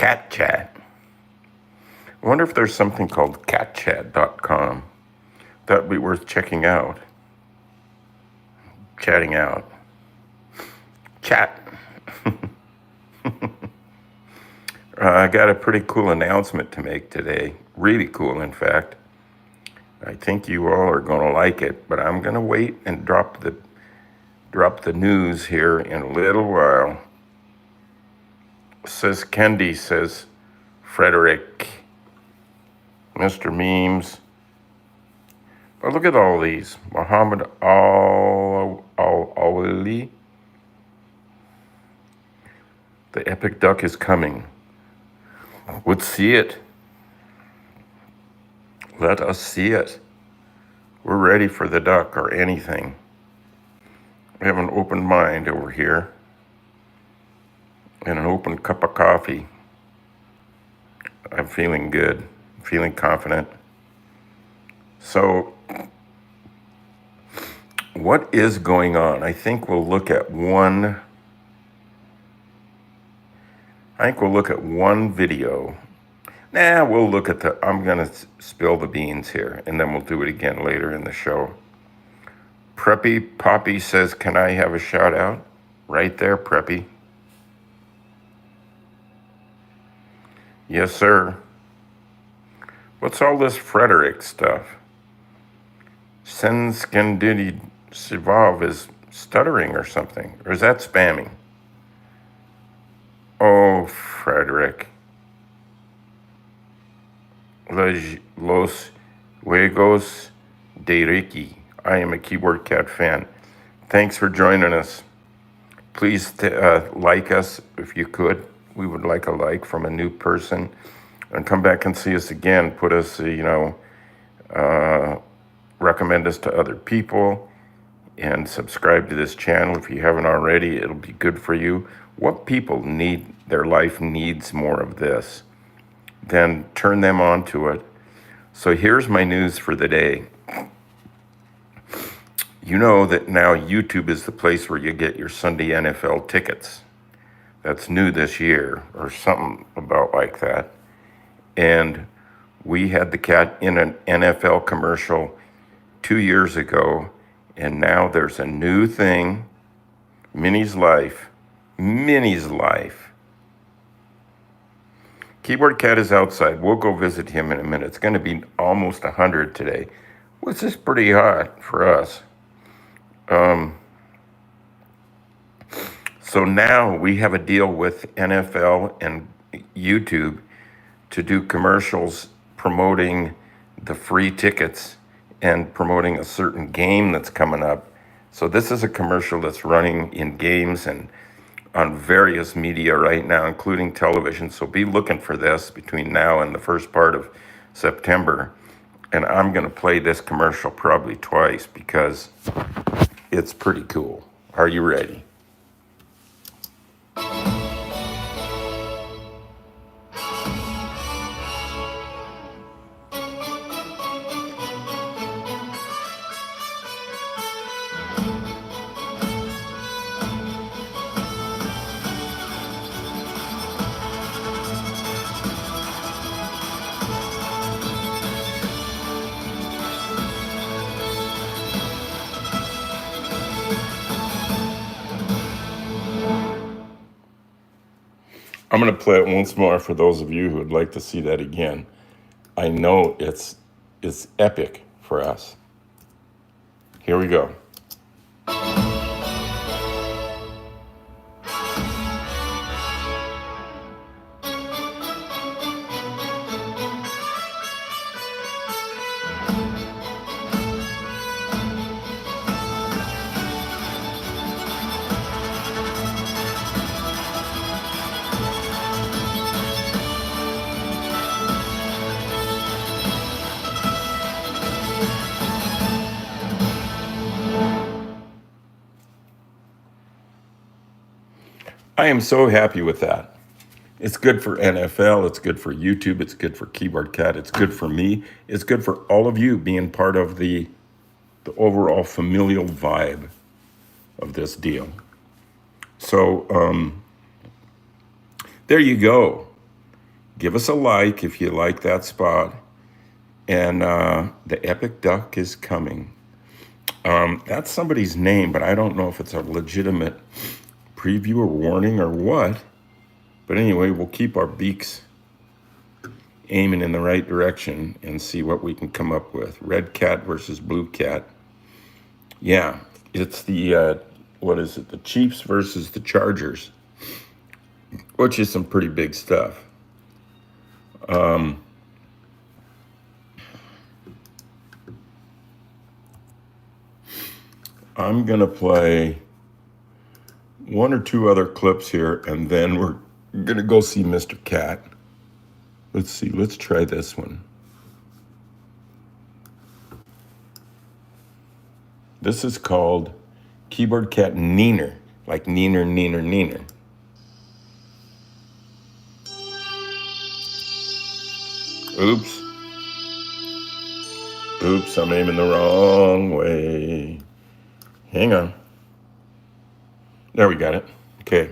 cat chat. I wonder if there's something called catchat.com. That'd be worth checking out. Chatting out. Chat. I got a pretty cool announcement to make today. Really cool, in fact. I think you all are going to like it, but I'm going to wait and drop the news here in a little while. Says Kendi, says Frederick, Mr. Memes. But look at all these. Muhammad Ali. The epic duck is coming. Let's see it. Let us see it. We're ready for the duck or anything. We have an open mind over here and an open cup of coffee. I'm feeling good, feeling confident. So, what is going on? I think we'll look at one video. We'll look at I'm going to spill the beans here, and then we'll do it again later in the show. Preppy Poppy says, can I have a shout out? Right there, Preppy. Yes, sir. What's all this Frederick stuff? Senskandidi Sivav is stuttering or something. Or is that spamming? Oh, Frederick. Los Juegos de Ricky. I am a Keyboard Cat fan. Thanks for joining us. Please like us if you could. We would like a like from a new person. And come back and see us again. Put us, recommend us to other people. And subscribe to this channel if you haven't already. It'll be good for you. What people need, their life needs more of this. Then turn them on to it. So here's my news for the day. You know that now YouTube is the place where you get your Sunday NFL tickets. That's new this year, or something about like that. And we had the cat in an NFL commercial 2 years ago, and now there's a new thing, Minnie's Life. Keyboard Cat is outside. We'll go visit him in a minute. It's going to be almost 100 today, which is pretty hot for us. So now we have a deal with NFL and YouTube to do commercials promoting the free tickets and promoting a certain game that's coming up. So this is a commercial that's running in games and on various media right now, including television. So be looking for this between now and the first part of September. And I'm going to play this commercial probably twice because it's pretty cool. Are you ready? I'm going to play it once more for those of you who would like to see that again. I know it's epic for us. Here we go. I am so happy with that. It's good for NFL, it's good for YouTube, it's good for Keyboard Cat, it's good for me, it's good for all of you being part of the overall familial vibe of this deal. So there you go. Give us a like if you like that spot. And the Epic Duck is coming. That's somebody's name, but I don't know if it's a legitimate preview or warning or what. But anyway, we'll keep our beaks aiming in the right direction and see what we can come up with. Red cat versus blue cat. Yeah, it's the, what is it? The Chiefs versus the Chargers, which is some pretty big stuff. I'm going to play one or two other clips here, and then we're going to go see Mr. Cat. Let's see. Let's try this one. This is called Keyboard Cat Neener, like Neener, Neener, Neener. Oops. Oops, I'm aiming the wrong way. Hang on. There, we got it. Okay.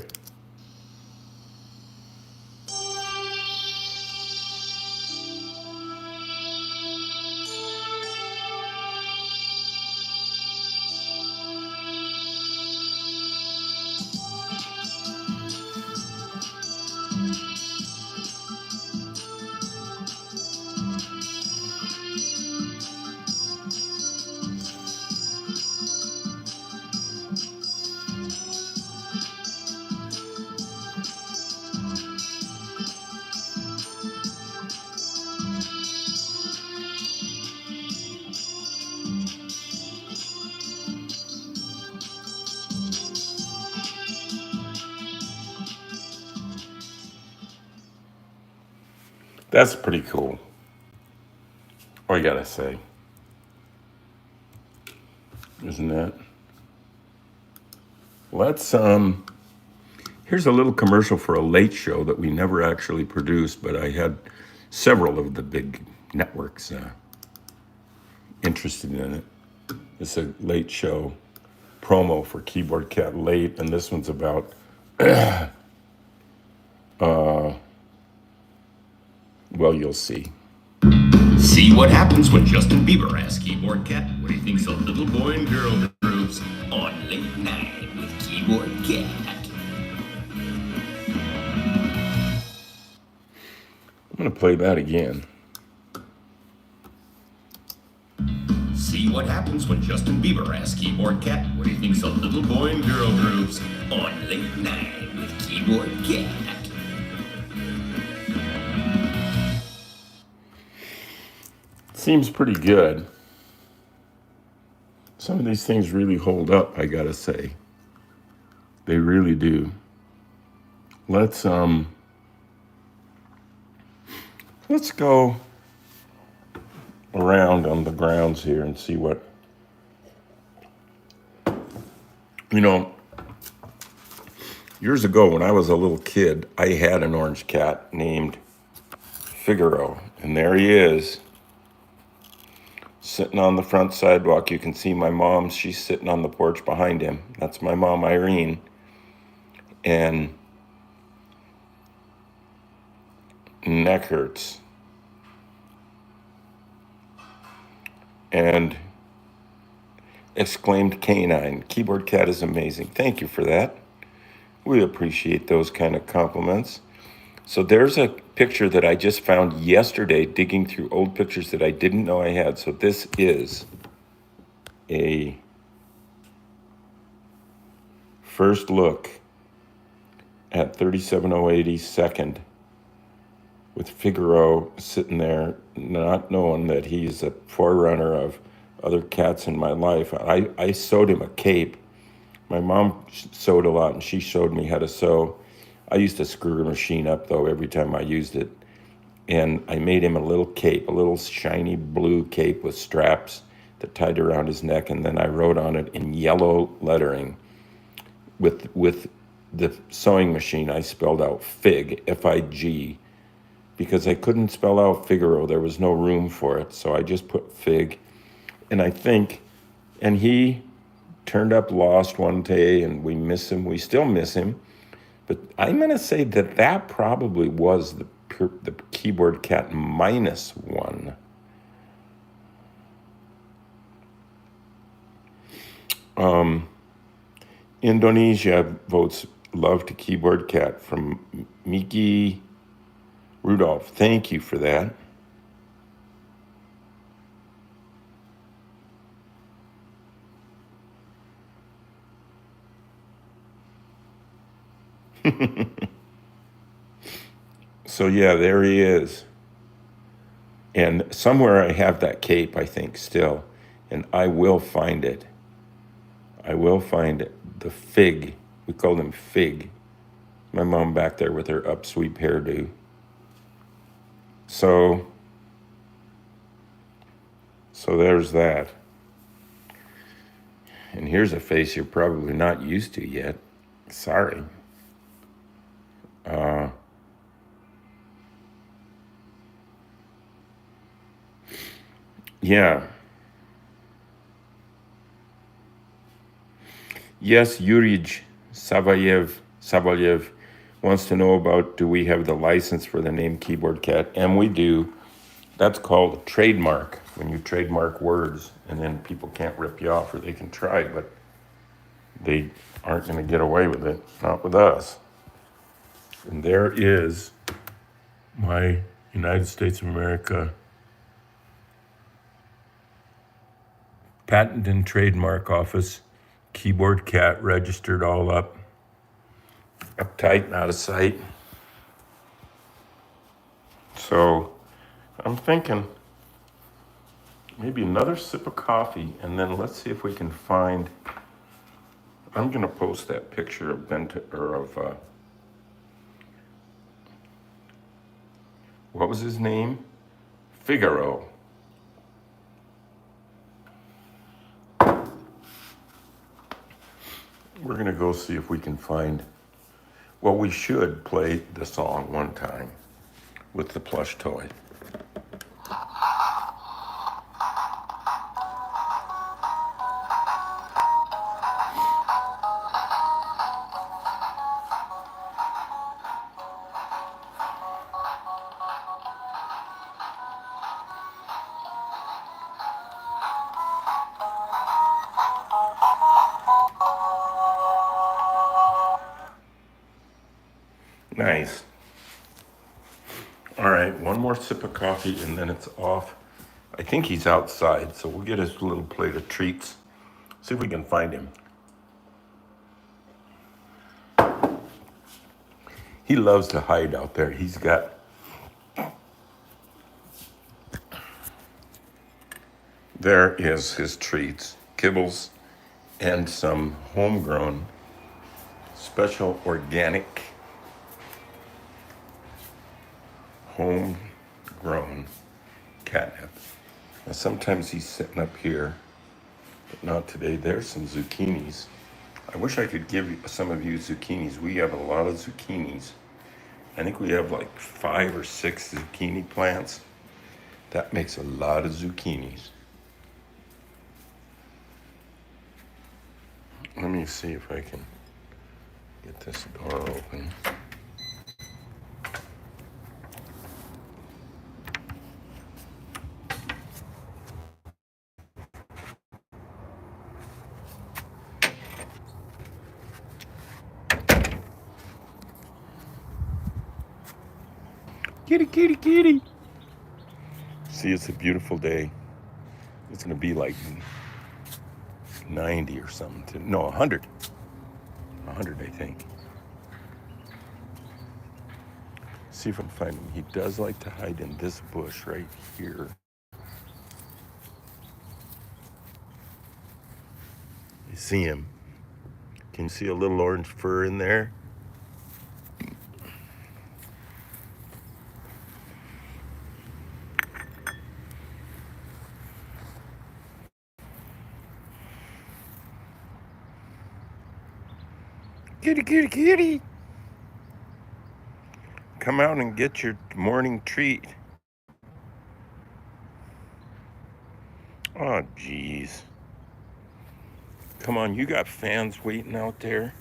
That's pretty cool. What you gotta say? Isn't that? Let's here's a little commercial for a late show that we never actually produced, but I had several of the big networks interested in it. It's a late show promo for Keyboard Cat Late, and this one's about well, you'll see. See what happens when Justin Bieber asks Keyboard Cat what he thinks of little boy and girl groups on Late Night with Keyboard Cat. I'm going to play that again. See what happens when Justin Bieber asks Keyboard Cat what he thinks of little boy and girl groups on Late Night with Keyboard Cat. Seems pretty good. Some of these things really hold up, I gotta say. They really do. Let's go around on the grounds here and see what, years ago when I was a little kid, I had an orange cat named Figaro, and there he is, sitting on the front sidewalk. You can see my mom, she's sitting on the porch behind him. That's my mom, Irene. And neck hurts. And exclaimed canine. Keyboard Cat is amazing. Thank you for that. We appreciate those kind of compliments. So there's a picture that I just found yesterday digging through old pictures that I didn't know I had. So this is a first look at 37080 2nd with Figaro sitting there, not knowing that he's a forerunner of other cats in my life. I sewed him a cape. My mom sewed a lot, and she showed me how to sew. I used to screw her machine up, though, every time I used it. And I made him a little cape, a little shiny blue cape with straps that tied around his neck. And then I wrote on it in yellow lettering with the sewing machine. I spelled out Fig, F-I-G, because I couldn't spell out Figaro. There was no room for it. So I just put Fig. And I think, and he turned up lost one day, and we miss him. We still miss him. But I'm going to say that probably was the keyboard cat -1. Indonesia votes love to keyboard cat from Miki Rudolph. Thank you for that. So yeah, there he is. And somewhere I have that cape, I think, still. And I will find it. I will find it. The Fig. We called him Fig. My mom back there with her upsweep hairdo. So there's that. And here's a face you're probably not used to yet. Sorry. Yeah. Yes, Yurij Savalyev wants to know about, do we have the license for the name Keyboard Cat? And we do. That's called a trademark, when you trademark words, and then people can't rip you off, or they can try, but they aren't going to get away with it. Not with us. And there is my United States of America Patent and Trademark Office, Keyboard Cat, registered all up. Uptight and out of sight. So I'm thinking maybe another sip of coffee, and then let's see if we can find. I'm gonna post that picture of what was his name? Figaro. We're gonna go see if we can find. Well, we should play the song one time with the plush toy. Nice. All right, one more sip of coffee and then it's off. I think he's outside, so we'll get his little plate of treats. See if we can find him. He loves to hide out there. He's got there is his treats, kibbles, and some homegrown, special organic, homegrown catnip. Now sometimes he's sitting up here, but not today. There's some zucchinis. I wish I could give some of you zucchinis. We have a lot of zucchinis. I think we have like 5 or 6 zucchini plants. That makes a lot of zucchinis. Let me see if I can get this door open. Kitty, kitty, kitty. See, it's a beautiful day. It's going to be like 90 or something. No, 100. 100, I think. See if I can find him. He does like to hide in this bush right here. You see him. Can you see a little orange fur in there? Kitty, kitty, kitty. Come out and get your morning treat. Oh, geez. Come on, you got fans waiting out there.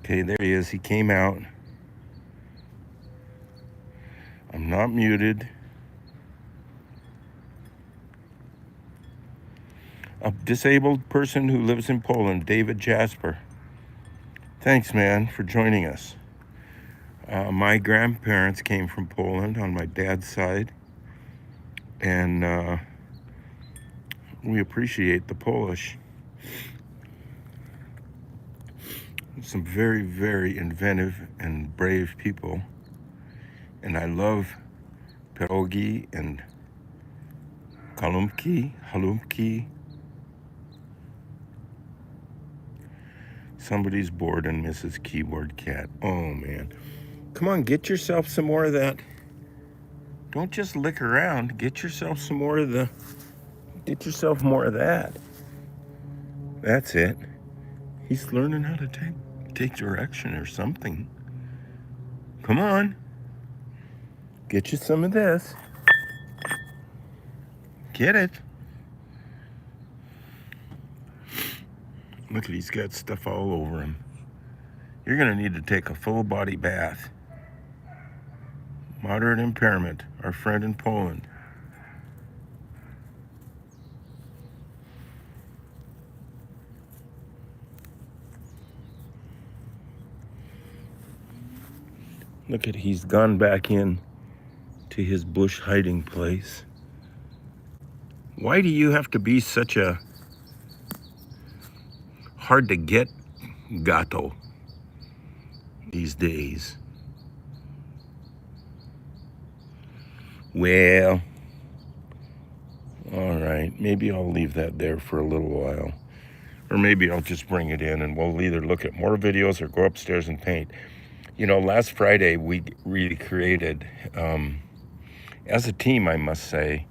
Okay, there he is. He came out. I'm not muted. A disabled person who lives in Poland, David Jasper. Thanks, man, for joining us. My grandparents came from Poland on my dad's side, and we appreciate the Polish. Some very, very inventive and brave people. And I love pierogi and halumki. Somebody's bored and Mrs. Keyboard Cat. Oh, man. Come on, get yourself some more of that. Don't just lick around. Get yourself some more of the... Get yourself more of that. That's it. He's learning how to take direction or something. Come on. Get you some of this. Get it. Look at, he's got stuff all over him. You're gonna need to take a full body bath. Moderate impairment, our friend in Poland. Look at, he's gone back in to his bush hiding place. Why do you have to be such a hard to get gato these days? Well, all right, maybe I'll leave that there for a little while. Or maybe I'll just bring it in and we'll either look at more videos or go upstairs and paint. You know, last Friday we recreated, as a team, I must say,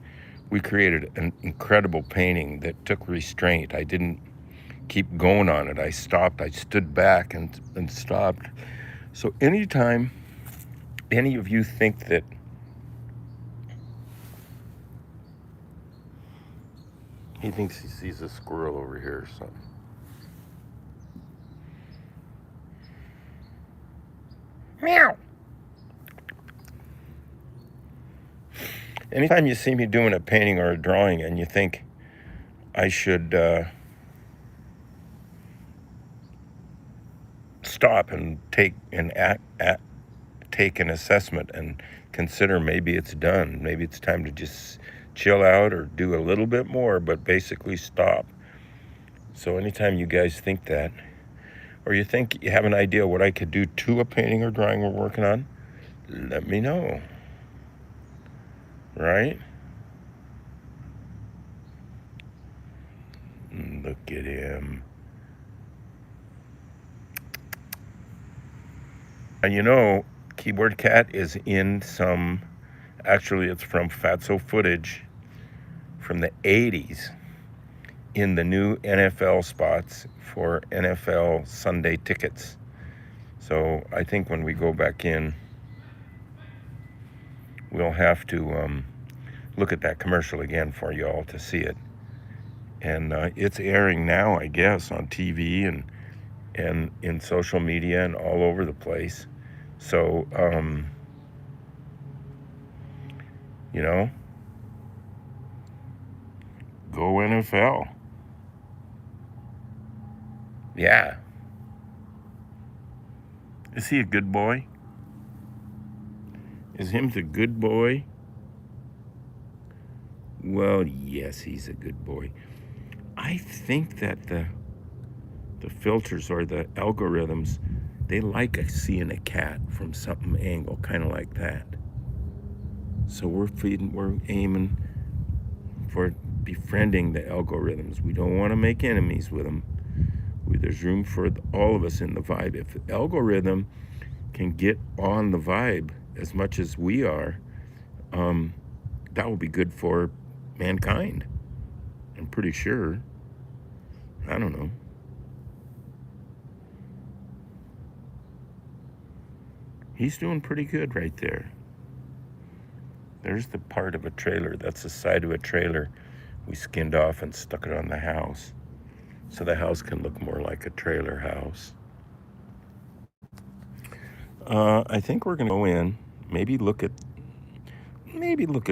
we created an incredible painting that took restraint. I didn't keep going on it. I stopped, I stood back and stopped. So anytime any of you think that he thinks he sees a squirrel over here or something. Meow. Anytime you see me doing a painting or a drawing and you think I should stop and take an assessment and consider maybe it's done, maybe it's time to just chill out or do a little bit more, but basically stop. So anytime you guys think that, or you think you have an idea what I could do to a painting or drawing we're working on, let me know. Right? Look at him. And you know, Keyboard Cat is in some, actually it's from Fatso footage from the 80s in the new NFL spots for NFL Sunday tickets. So I think when we go back in, we'll have to look at that commercial again for y'all to see it. And it's airing now, I guess, on TV and in social media and all over the place. So, you know, go NFL. Yeah. Is he a good boy? Is him the good boy? Well, yes, he's a good boy. I think that the filters or the algorithms, they like seeing a cat from something angle, kind of like that. So we're aiming for befriending the algorithms. We don't want to make enemies with them. There's room for all of us in the vibe. If the algorithm can get on the vibe as much as we are, that will be good for mankind. I'm pretty sure. I don't know. He's doing pretty good right there. There's the part of a trailer. That's the side of a trailer we skinned off and stuck it on the house. So the house can look more like a trailer house. I think we're going to go in, maybe look at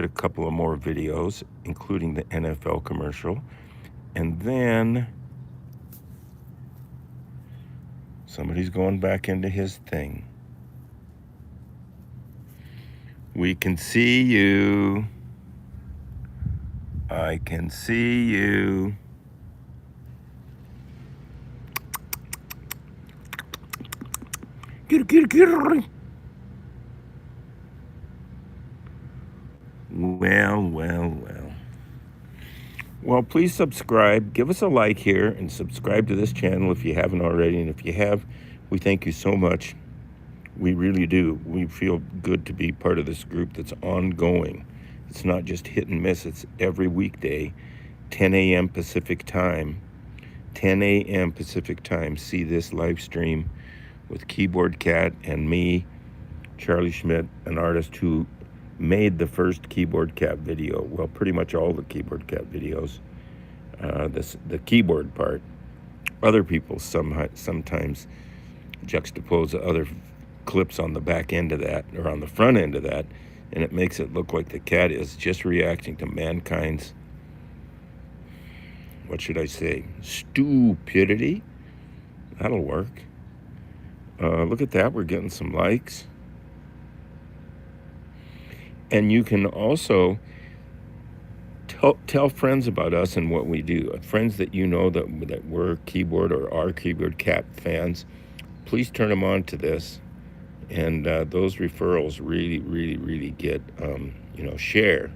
a couple of more videos, including the NFL commercial, and then somebody's going back into his thing. We can see you. I can see you. Get. Well. Well, please subscribe. Give us a like here and subscribe to this channel if you haven't already. And if you have, we thank you so much. We really do. We feel good to be part of this group that's ongoing. It's not just hit and miss. It's every weekday, 10 a.m. Pacific time. 10 a.m. Pacific time. See this live stream with Keyboard Cat and me, Charlie Schmidt, an artist who made the first Keyboard Cat video. Well, pretty much all the Keyboard Cat videos. The keyboard part. Other people sometimes juxtapose other clips on the back end of that or on the front end of that, and it makes it look like the cat is just reacting to mankind's, what should I say, stupidity. That'll work. Look at that, we're getting some likes. And you can also tell friends about us and what we do. Friends that you know that we're keyboard or are Keyboard Cat fans, please turn them on to this. And those referrals really get, share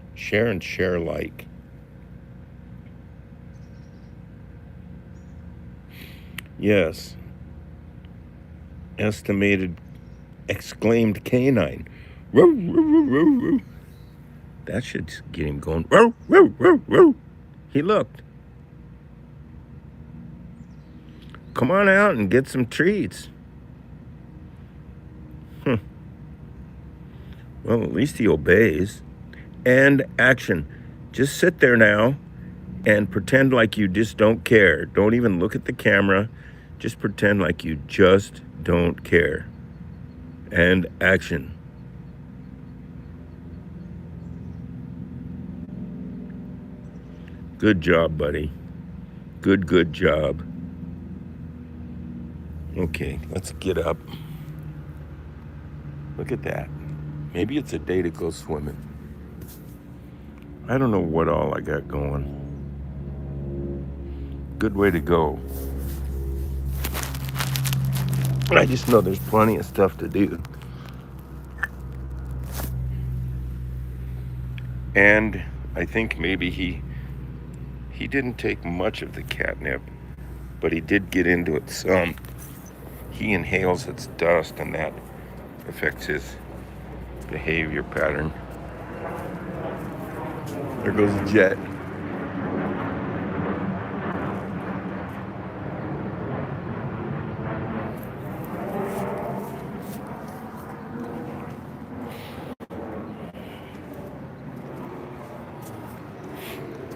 and share like. Yes. Estimated exclaimed canine. Row, row, row, row, row. That should get him going. Row, row, row, row. He looked. Come on out and get some treats. Well, at least he obeys. And action. Just sit there now and pretend like you just don't care. Don't even look at the camera. Just pretend like you just don't care. And action. Good job, buddy. Good job. Okay, let's get up. Look at that. Maybe it's a day to go swimming. I don't know what all I got going. Good way to go. I just know there's plenty of stuff to do. And I think maybe he didn't take much of the catnip, but he did get into it some. He inhales its dust, and that affects his behavior pattern. There goes a jet.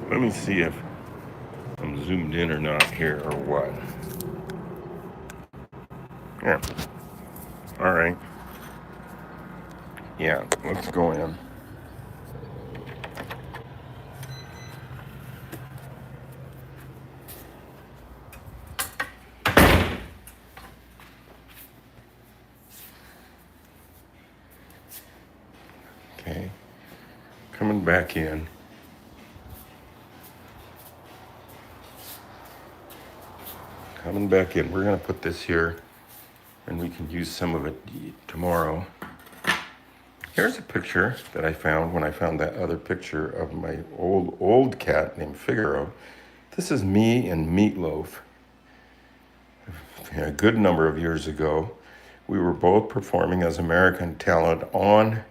Let me see if I'm zoomed in or not here or what. Yeah. All right. Yeah, let's go in. Okay. Coming back in. Coming back in. We're going to put this here, and we can use some of it tomorrow. Here's a picture that I found when I found that other picture of my old cat named Figaro. This is me and Meatloaf. A good number of years ago, we were both performing as American talent on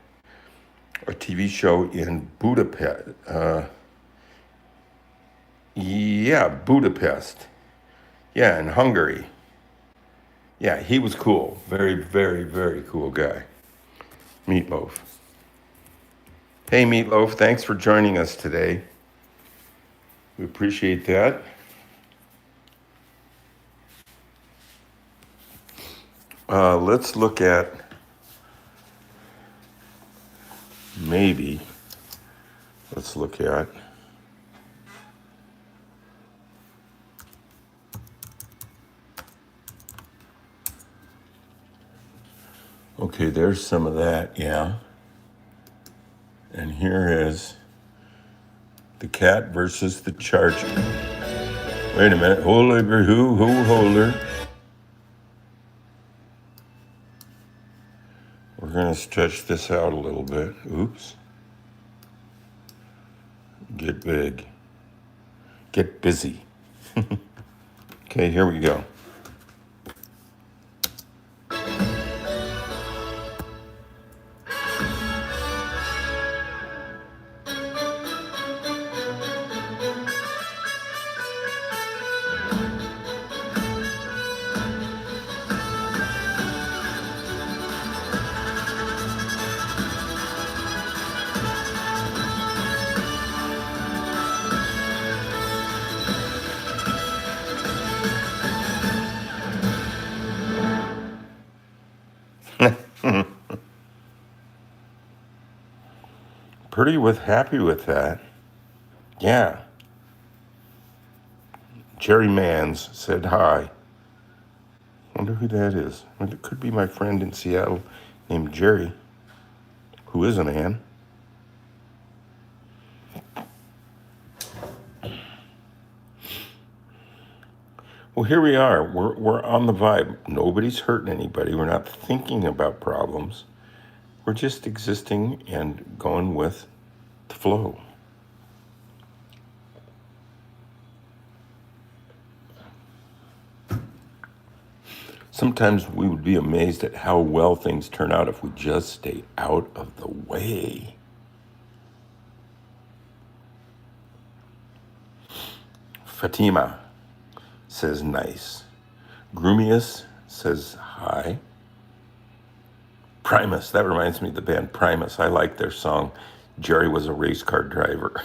a TV show in Budapest. Budapest. Yeah, in Hungary. Yeah, he was cool. Very cool guy. Meatloaf. Hey, Meatloaf, thanks for joining us today. We appreciate that. Let's look at maybe. Let's look at. Okay, there's some of that, yeah. And here is the cat versus the charger. Wait a minute, hold over, hold her. We're gonna stretch this out a little bit. Oops. Get big. Get busy. Okay, here we go. Happy with that. Yeah. Jerry Mans said hi. Wonder who that is. It could be my friend in Seattle named Jerry, who is a man. Well, here we are. We're on the vibe. Nobody's hurting anybody. We're not thinking about problems. We're just existing and going with the flow. Sometimes we would be amazed at how well things turn out if we just stay out of the way. Fatima says nice. Groomius says hi. Primus, that reminds me of the band Primus. I like their song, Jerry Was a Race Car Driver.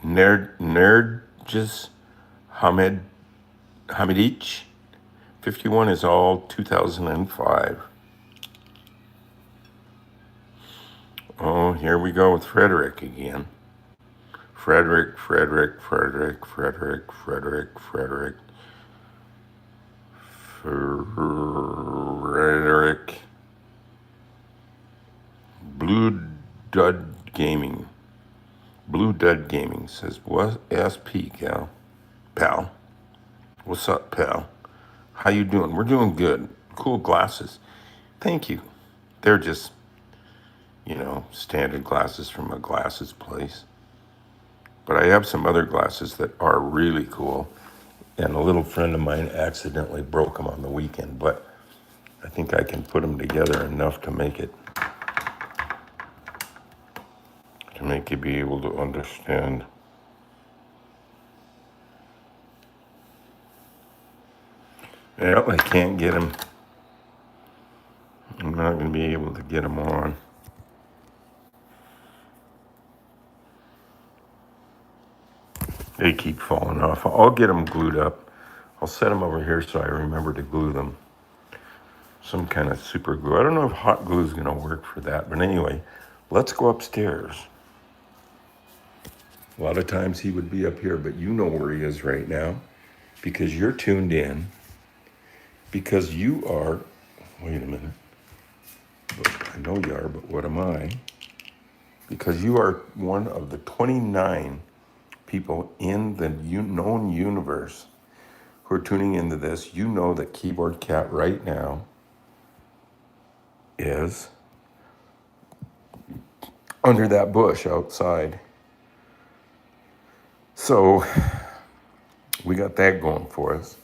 Nerjis Hamidich, 51 is all 2005. Oh, here we go with Frederick again. Frederick. Blue Dud Gaming. Blue Dud Gaming says, what SP, pal? What's up, pal? How you doing? We're doing good. Cool glasses. Thank you. They're just, standard glasses from a glasses place. But I have some other glasses that are really cool. And a little friend of mine accidentally broke them on the weekend, but I think I can put them together enough to make you be able to understand. Yep, I can't get them. I'm not going to be able to get them on. They keep falling off. I'll get them glued up. I'll set them over here so I remember to glue them. Some kind of super glue. I don't know if hot glue is going to work for that. But anyway, let's go upstairs. A lot of times he would be up here, but you know where he is right now because you're tuned in. Because you are, wait a minute. I know you are, but what am I? Because you are one of the 29 people in the known universe who are tuning into this. You know that Keyboard Cat right now is under that bush outside. So we got that going for us.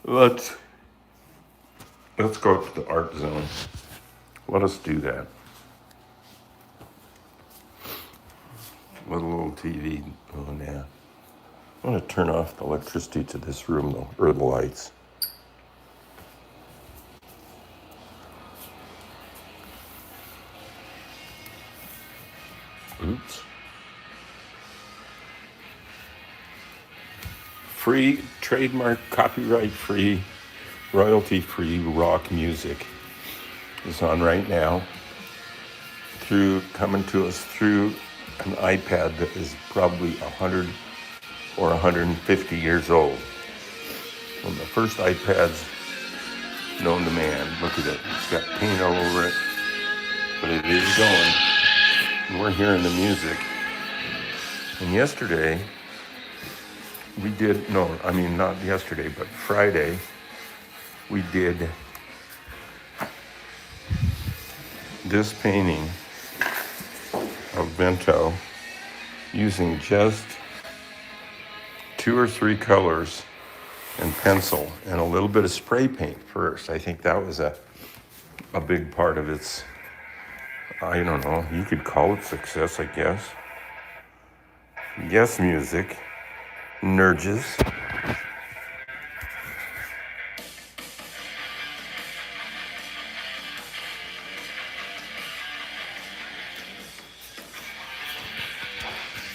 Let's go up to the art zone. Let us do that. With a little TV on there. I'm going to turn off the electricity to this room, though, or the lights. Oops. Free, trademark, copyright free, royalty-free rock music is on right now, coming to us through an iPad that is probably 100 or 150 years old. One of the first iPads known to man. Look at it. It's got paint all over it, but it is going. And we're hearing the music. And yesterday, not yesterday, but Friday, we did this painting of Bento using just 2 or 3 colors and pencil and a little bit of spray paint first. I think that was a big part of its, I don't know, you could call it success, I guess. Yes, music. Nurges.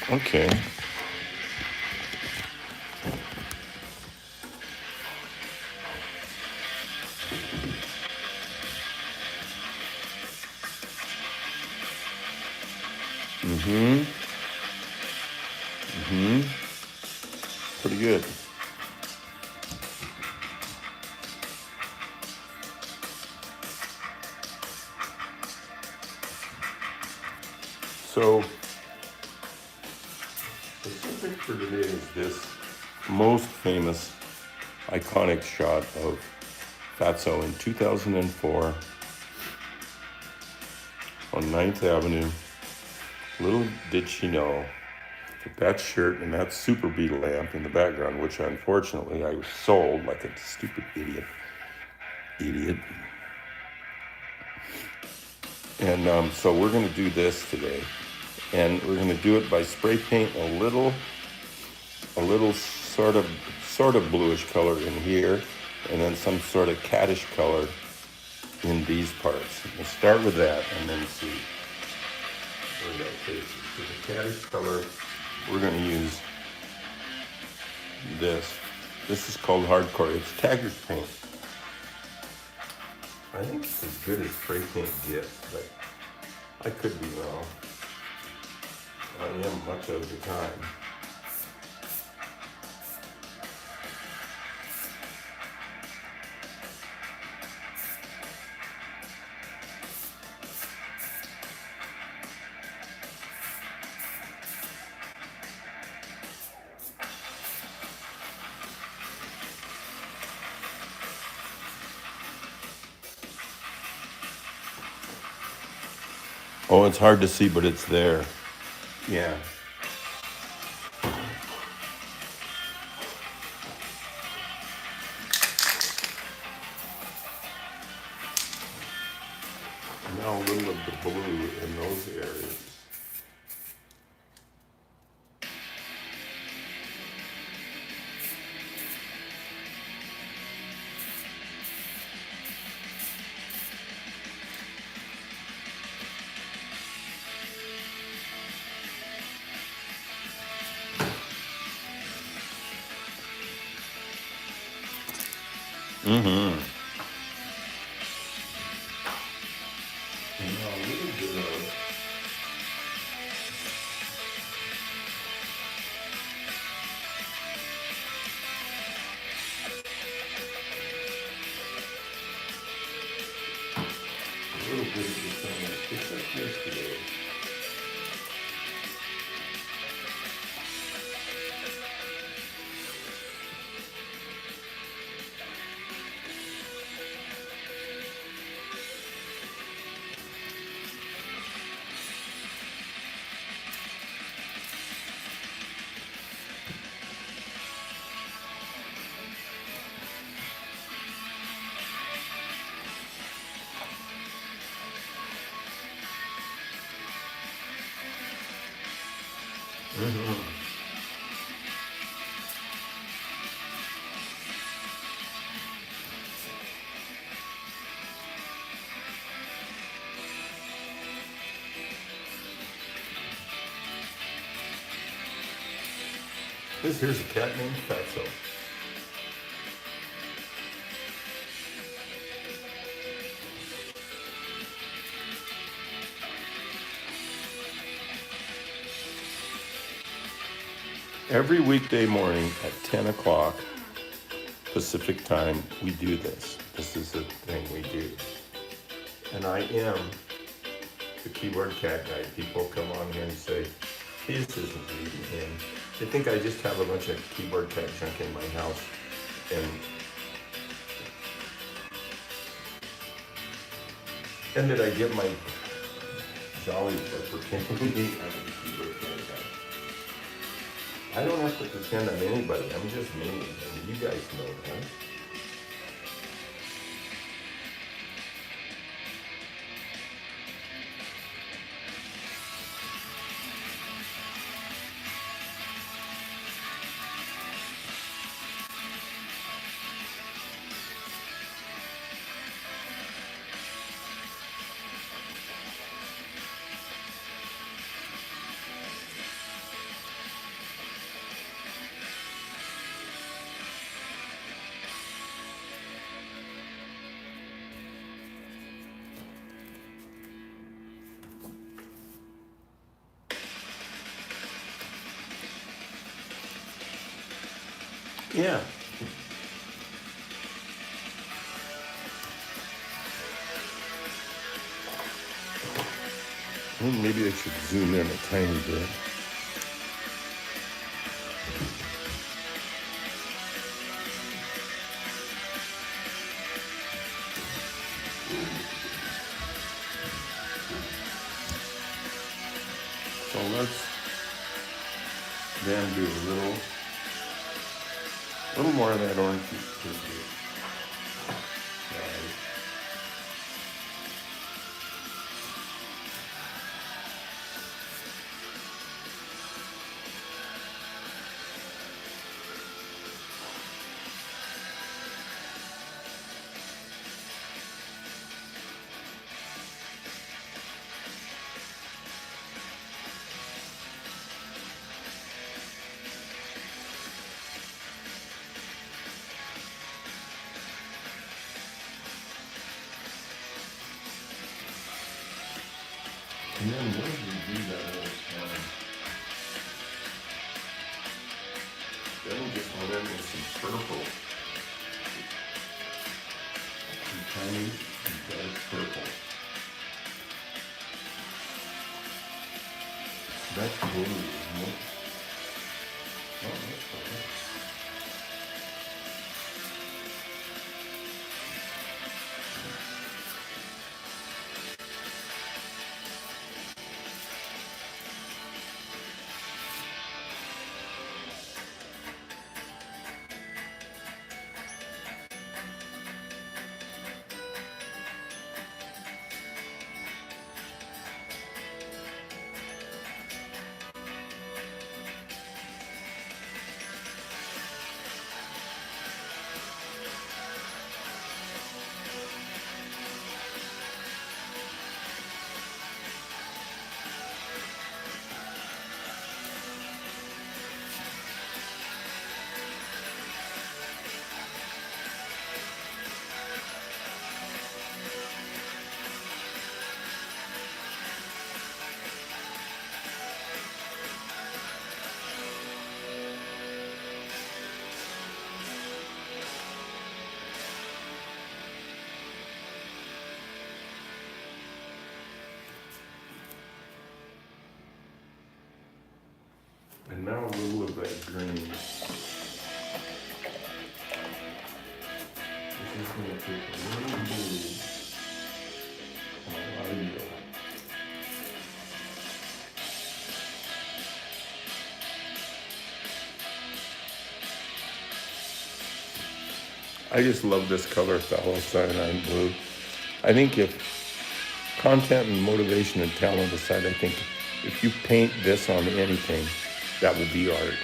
Okay. Pretty good. So, the subject for today is this most famous iconic shot of Fatso in 2004 on 9th Avenue. Little did she know that shirt and that Super Bee lamp in the background, which unfortunately I was sold like a stupid idiot. And so we're going to do this today, and we're going to do it by spray paint a little sort of bluish color in here, and then some sort of caddish color in these parts. We'll start with that and then see where that takes us. For the caddish color, we're going to use this. This is called Hardcore. It's Taggart paint. I think it's as good as spray paint gets, but I could be wrong. I am much of the time. Oh, it's hard to see, but it's there. Yeah. Now a little of the blue in those areas. And now a little bit of the thing I picked up yesterday. Here's a cat named Fatso. Every weekday morning at 10 o'clock Pacific time, we do this. This is the thing we do. And I am the keyboard cat guy. People come on here and say, this isn't reading him. They think I just have a bunch of keyboard cat junk in my house. And did I get my jolly for pretending I'm a keyboard cat guy? I don't have to pretend I'm anybody. I'm just me. And you guys know that. Yeah. I think maybe I should zoom in a tiny bit. So let's then do a little more of that orange juice. And then what did we do that other time? Then we just went in with some purple. Some tiny dark purple. That's blue, isn't it? Oh, that's fine. And now a little of that green. This is going to take a little blue and a lot of yellow. I just love this color, phthalocyanide blue. I think if content and motivation and talent aside, I think if you paint this on anything, that will be art.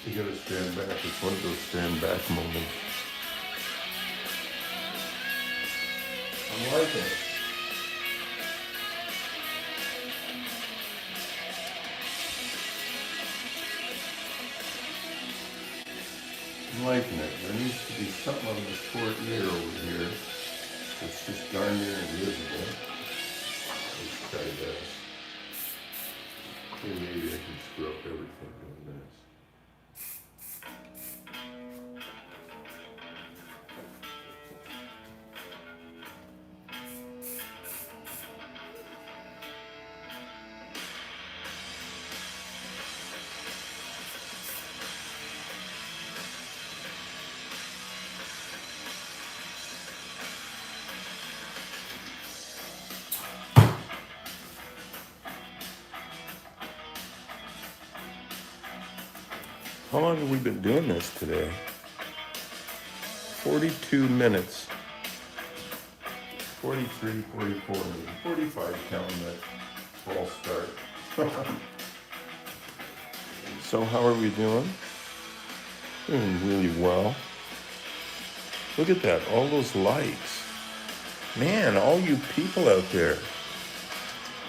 You gotta stand back. It's one of those stand back moments. I'm liking it. I'm liking it. There needs to be something on this poor ear over here. It's just darn near invisible. Let's try this. Maybe I can screw up everything doing this. How long have we been doing this today? 42 minutes. 43, 44, maybe 45 counting that false start. So how are we doing? Doing really well. Look at that, all those likes. Man, all you people out there.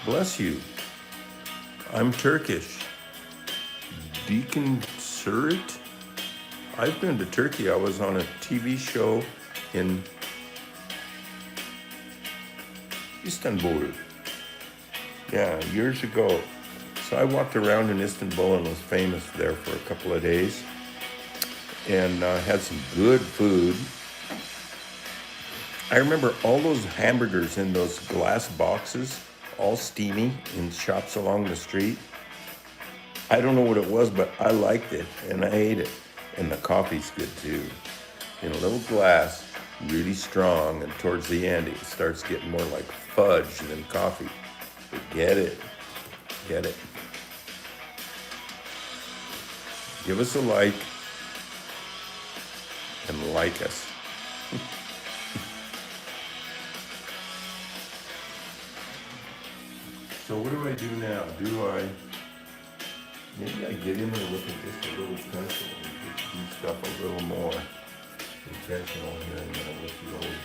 Bless you. I'm Turkish. Deacon Surit? I've been to Turkey. I was on a TV show in Istanbul. Yeah, years ago. So I walked around in Istanbul and was famous there for a couple of days. And had some good food. I remember all those hamburgers in those glass boxes, all steamy in shops along the street. I don't know what it was, but I liked it and I ate it. And the coffee's good too. In a little glass, really strong, and towards the end it starts getting more like fudge than coffee. But get it. Get it. Give us a like and like us. So what do I do now? Maybe I get in there with just a little pencil and just do stuff a little more intentional here and then with the old.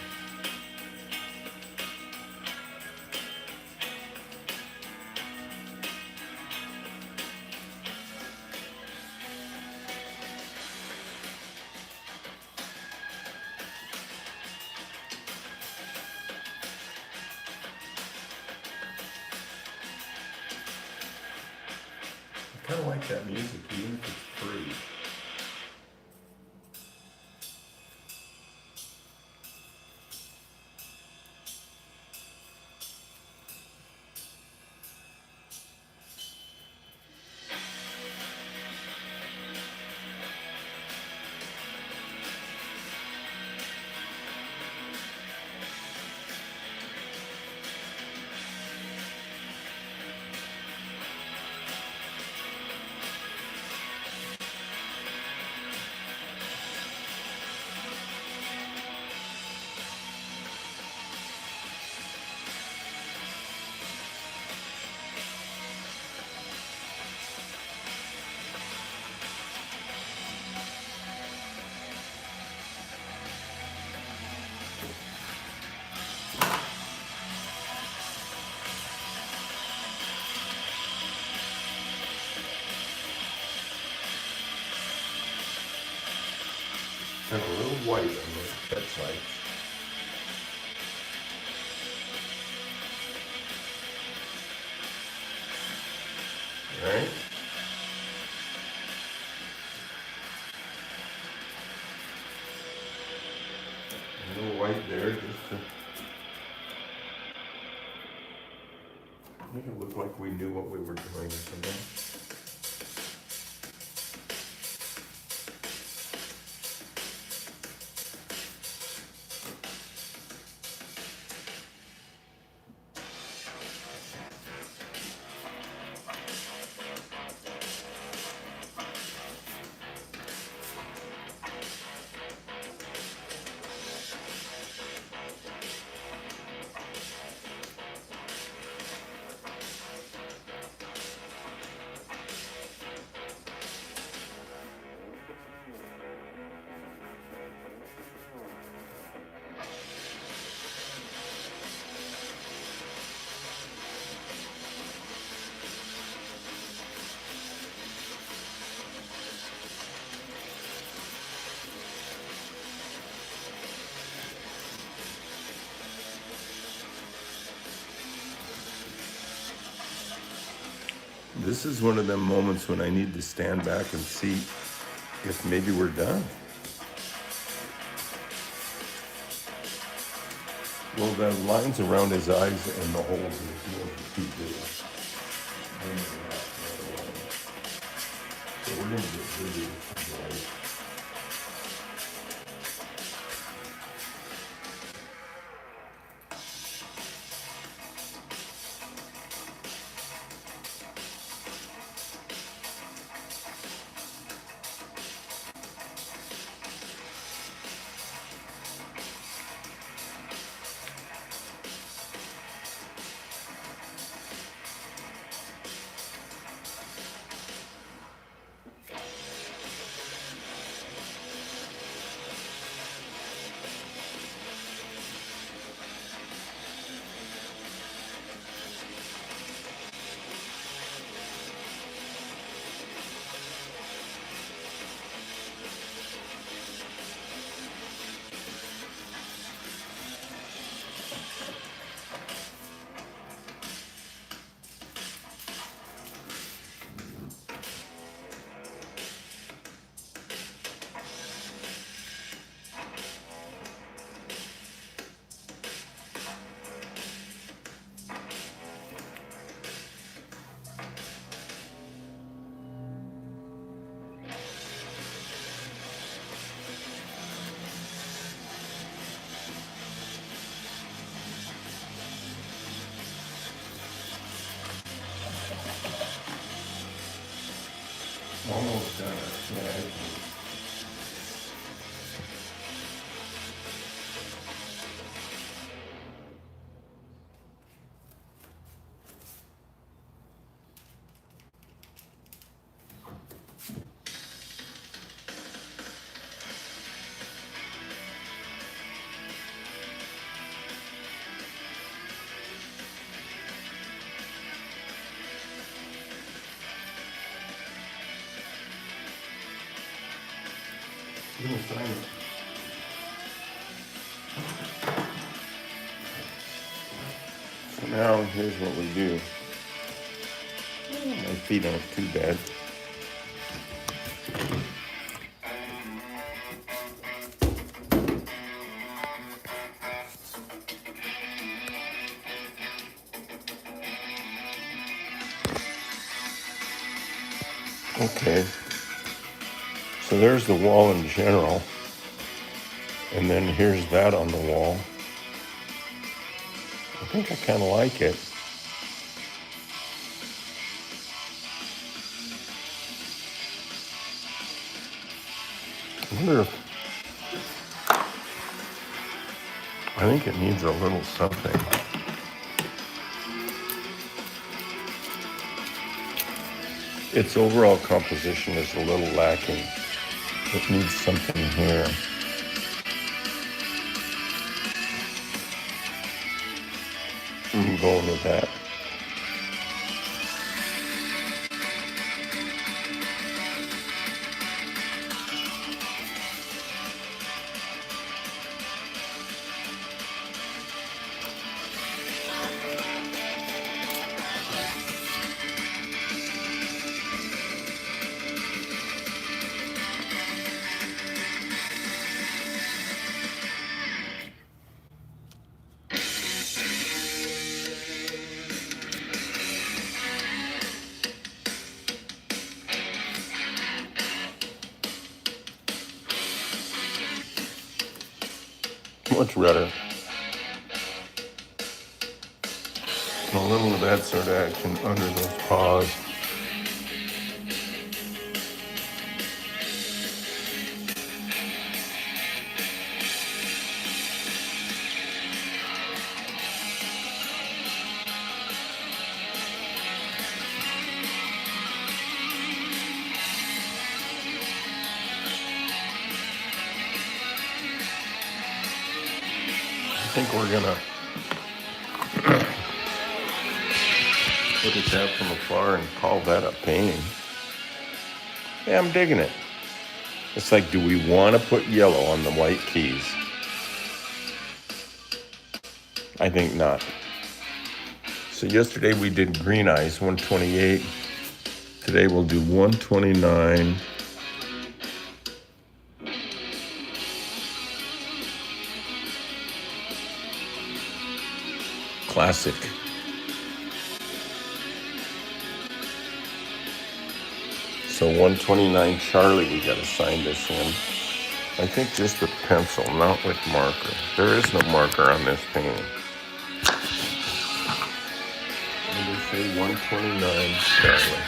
I kind of like that music, even if it's free. And a little white on the bedside. Right? A little white there just to make it look like we knew what we were doing or something. This is one of them moments when I need to stand back and see if maybe we're done. Well, the lines around his eyes and the holes in his nose are too big. So we're going to get busy. Almost done. Yeah. I'm gonna sign it. So now here's what we do. My feet aren't too bad. Okay. So there's the wall in general. And then here's that on the wall. I think I kind of like it. I wonder if, I think it needs a little something. Its overall composition is a little lacking. It needs something here. I'm going with that. Much redder. And a little of that sort of action under those paws. I think we're gonna look at that from afar and call that a painting. Yeah, I'm digging it. It's like, do we want to put yellow on the white keys? I think not. So yesterday we did green eyes, 128. Today we'll do 129. Classic. So 129 Charlie, we gotta sign this in. I think just with pencil, not with marker. There is no marker on this painting. And they say 129 Charlie.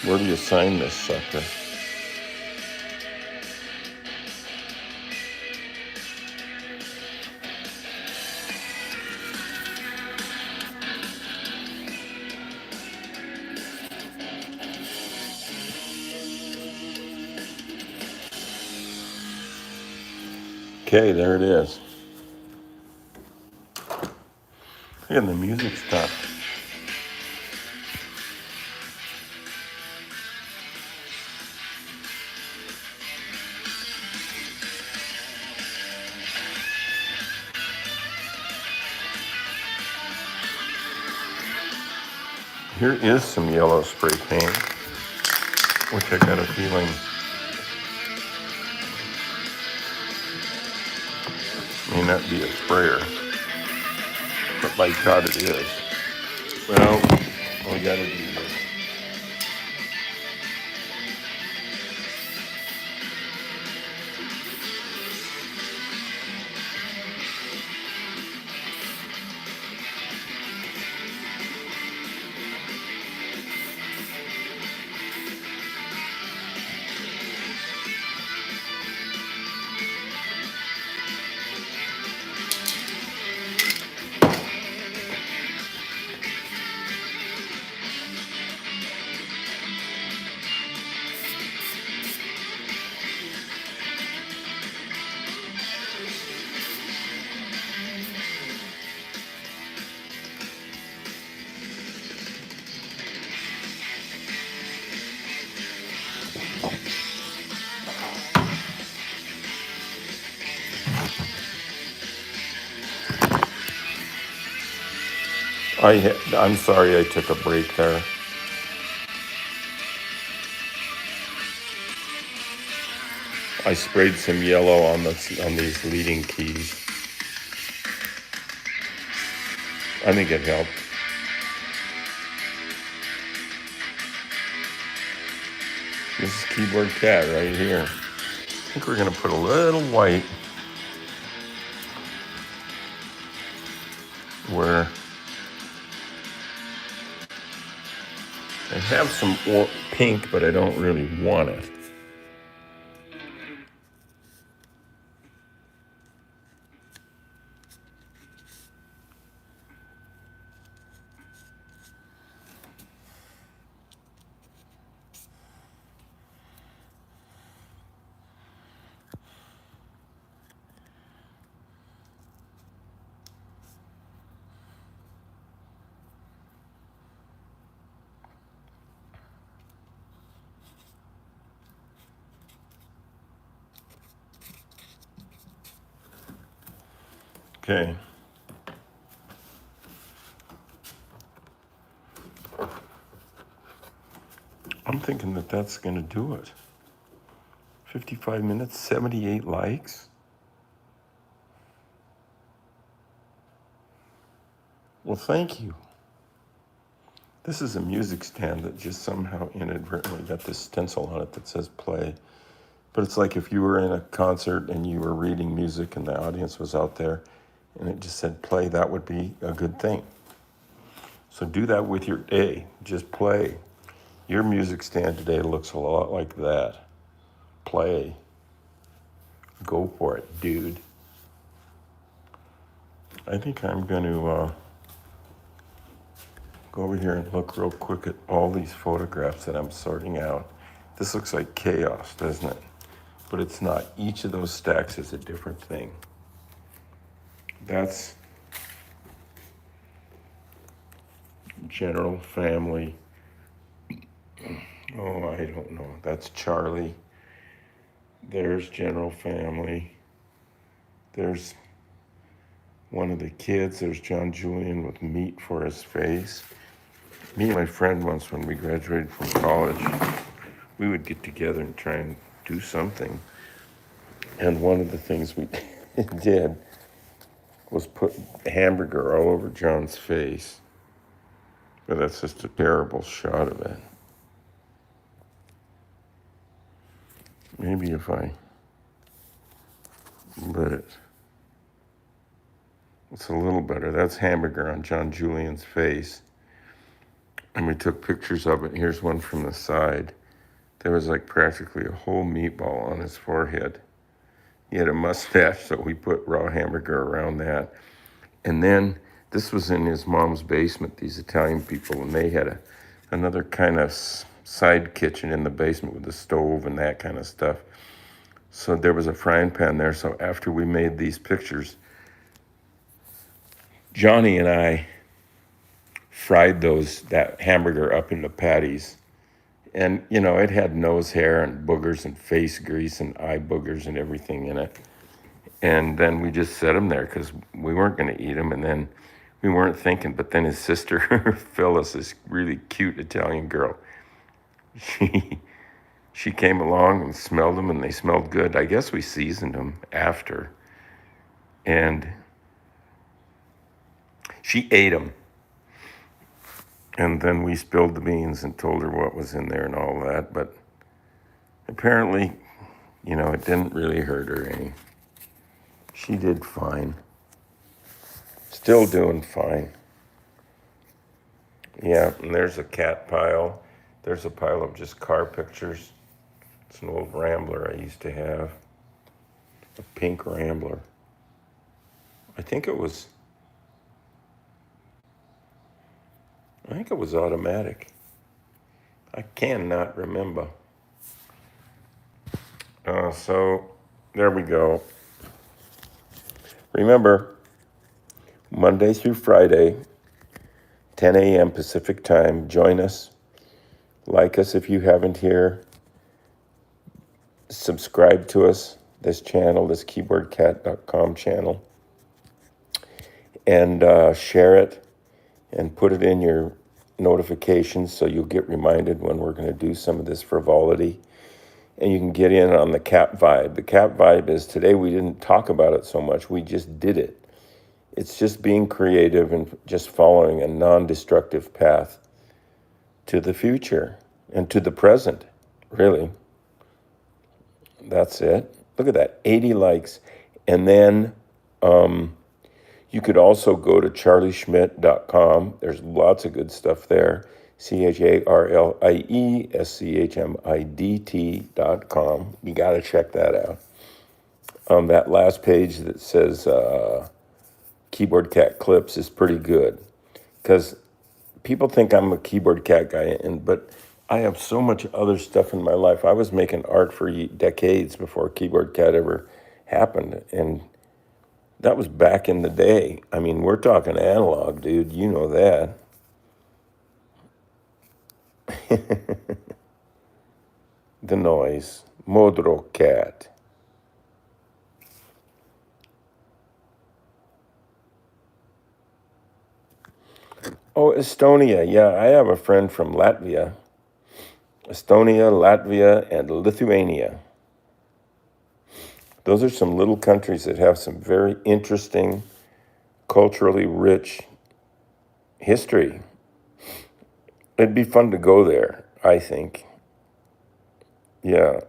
Where do you sign this sucker? Okay, there it is. And the music stopped. Here is some yellow spray paint, which I got a feeling may not be a sprayer, but by God it is. Well, we gotta do this. I'm sorry I took a break there. I sprayed some yellow on these leading keys. I think it helped. This is Keyboard Cat right here. I think we're gonna put a little white where I have some pink, but I don't really want it. Okay. I'm thinking that that's going to do it. 55 minutes, 78 likes. Well, thank you. This is a music stand that just somehow inadvertently got this stencil on it that says play. But it's like if you were in a concert and you were reading music and the audience was out there and it just said play, that would be a good thing. So do that with your day. Just play. Your music stand today looks a lot like that. Play. Go for it, dude. I think I'm going to go over here and look real quick at all these photographs that I'm sorting out. This looks like chaos, doesn't it? But it's not. Each of those stacks is a different thing. That's general family. Oh, I don't know. That's Charlie. There's general family. There's one of the kids. There's John Julian with meat for his face. Me and my friend once, when we graduated from college, we would get together and try and do something. And one of the things we did was put hamburger all over John's face. But that's just a terrible shot of it. Maybe if I lit it. It's a little better. That's hamburger on John Julian's face. And we took pictures of it. Here's one from the side. There was like practically a whole meatball on his forehead. He had a mustache, so we put raw hamburger around that. And then this was in his mom's basement, these Italian people, and they had another kind of side kitchen in the basement with a stove and that kind of stuff. So there was a frying pan there. So after we made these pictures, Johnny and I fried that hamburger up into patties. And, you know, it had nose hair and boogers and face grease and eye boogers and everything in it. And then we just set them there because we weren't going to eat them. And then we weren't thinking. But then his sister, Phyllis, this really cute Italian girl, she came along and smelled them, and they smelled good. I guess we seasoned them after. And she ate them. And then we spilled the beans and told her what was in there and all that. But apparently, you know, it didn't really hurt her any. She did fine. Still doing fine. Yeah, and there's a cat pile. There's a pile of just car pictures. It's an old Rambler I used to have. A pink Rambler. I think it was automatic. I cannot remember. So there we go. Remember, Monday through Friday, 10 a.m. Pacific time. Join us. Like us if you haven't here. Subscribe to us, this channel, this keyboardcat.com channel. And share it and put it in your notifications so you'll get reminded when we're going to do some of this frivolity. And you can get in on the cap vibe. The cap vibe is today we didn't talk about it so much. We just did it. It's just being creative and just following a non-destructive path to the future and to the present, really. That's it. Look at that, 80 likes. And then you could also go to charlieschmidt.com. There's lots of good stuff there. CharlieSchmidt.com. You got to check that out. That last page that says Keyboard Cat Clips is pretty good because people think I'm a Keyboard Cat guy, but I have so much other stuff in my life. I was making art for decades before Keyboard Cat ever happened, and that was back in the day. I mean, we're talking analog, dude. You know that. The noise. Modro Cat. Oh, Estonia. Yeah, I have a friend from Latvia. Estonia, Latvia, and Lithuania. Those are some little countries that have some very interesting, culturally rich history. It'd be fun to go there, I think. Yeah.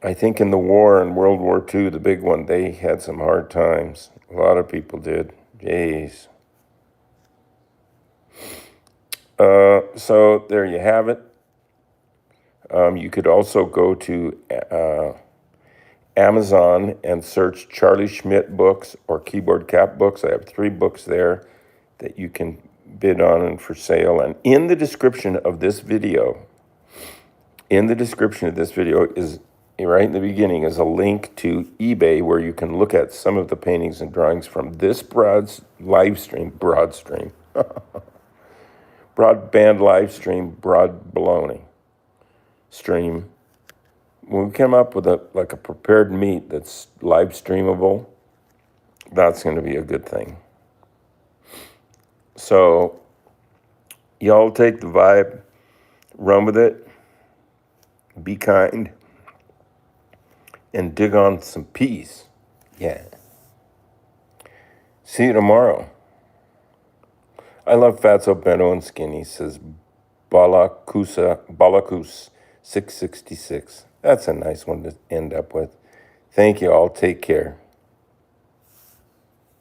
I think in the war, in World War II, the big one, they had some hard times. A lot of people did. Jeez. So there you have it. You could also go to Amazon and search Charlie Schmidt books or Keyboard Cat books. I have 3 books there that you can bid on and for sale. And in the description of this video, is right in the beginning is a link to eBay where you can look at some of the paintings and drawings from this broadband live stream, broad baloney stream. When we come up with a prepared meat that's live streamable, that's going to be a good thing. So Y'all take the vibe, run with it, be kind, and dig on some peace. Yeah. See you tomorrow. I love Fatso Bento and Skinny, says Balakus 666. That's a nice one to end up with. Thank you all. Take care.